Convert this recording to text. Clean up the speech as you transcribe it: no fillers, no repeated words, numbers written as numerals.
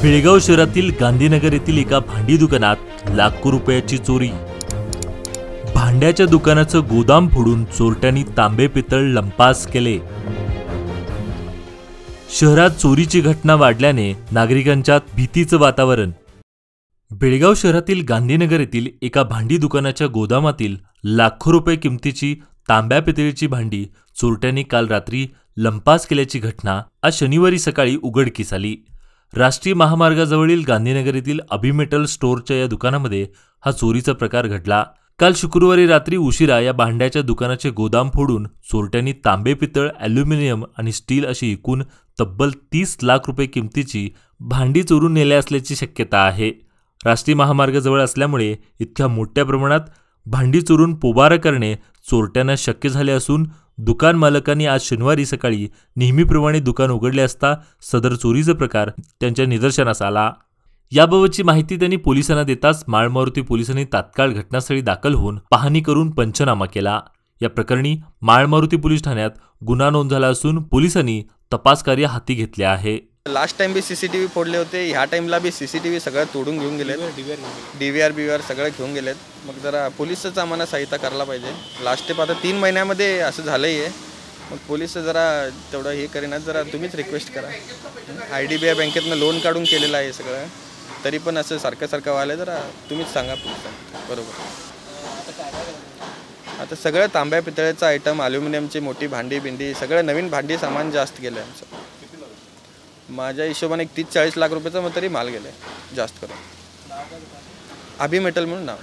बेळगाव शहरातील गांधीनगर येथील एका भांडी दुकानात लाखो रुपयाची चोरी। भांड्याच्या दुकानाचं गोदाम फोडून चोरट्यांनी तांबे पितळ लंपास केले। शहरात चोरीची घटना वाढल्याने नागरिकांच्यात भीतीचं वातावरण। बेळगाव शहरातील गांधीनगर येथील एका भांडी दुकानाच्या गोदामातील लाखो रुपये किमतीची तांब्या पितळीची भांडी चोरट्यांनी काल रात्री लंपास केल्याची घटना आज शनिवारी सकाळी उघडकीस आली। राष्ट्रीय महामार्गाजवळील गांधीनगर येथील अभिमेटल स्टोअरच्या या दुकानामध्ये हा चोरीचा प्रकार घडला। काल शुक्रवारी रात्री उशिरा या भांड्याच्या दुकानाचे गोदाम फोडून चोरट्यांनी तांबे पितळ ॲल्युमिनियम आणि स्टील अशी एकूण तब्बल 30 लाख रुपये किमतीची भांडी चोरून नेले असल्याची शक्यता आहे। राष्ट्रीय महामार्गाजवळ असल्यामुळे इतक्या मोठ्या प्रमाणात भांडी चोरून पोबारा करणे चोरट्यांना शक्य झाले असून दुकान मालकांनी आज शनिवारी सकाळी नेहमीप्रमाणे दुकान उघडले असता सदर चोरीचा प्रकार त्यांच्या निदर्शनास आला। याबाबतची माहिती त्यांनी पोलिसांना देताच माळमारुती पोलिसांनी तात्काळ घटनास्थळी दाखल होऊन पाहणी करून पंचनामा केला। या प्रकरणी माळमारुती पोलीस ठाण्यात गुन्हा नोंद झाला असून पोलिसांनी तपास कार्य हाती घेतले आहे। लास्ट टाइम भी सीसीटीव्ही फोडले होते, ह्या टाइमला भी सीसीटीव्ही सगळं तोडून घेऊन गेले, डीव्हीआर सगळं घेऊन गेलेत। मग जरा पोलिसच आम्हाला सहायता करायला पाहिजे। लास्ट स्टेप आता 3 महिन्यामध्ये असं झालंय आहे, मग पोलिस जरा तेवढं हे करेनात, जरा तुम्हीच रिक्वेस्ट करा। IDBI बँकेतनं लोन काढून केलेलं आहे सगळं, तरी पण असं सारखं व्हायला जरा तुम्हीच सांगा पोलिसांना। बरोबर आता सगळं तांब्या पितळेचं आयटम, ॲल्युमिनियमची मोठी भांडी बिंडी सगळं नवीन भांडी सामान जास्त गेलं आहे आमचं। माझ्या हिशोबाने 30-40 लाख रुपयाचा मग तरी माल गेलाय जास्त करून। अभिमेटल म्हणून नाव।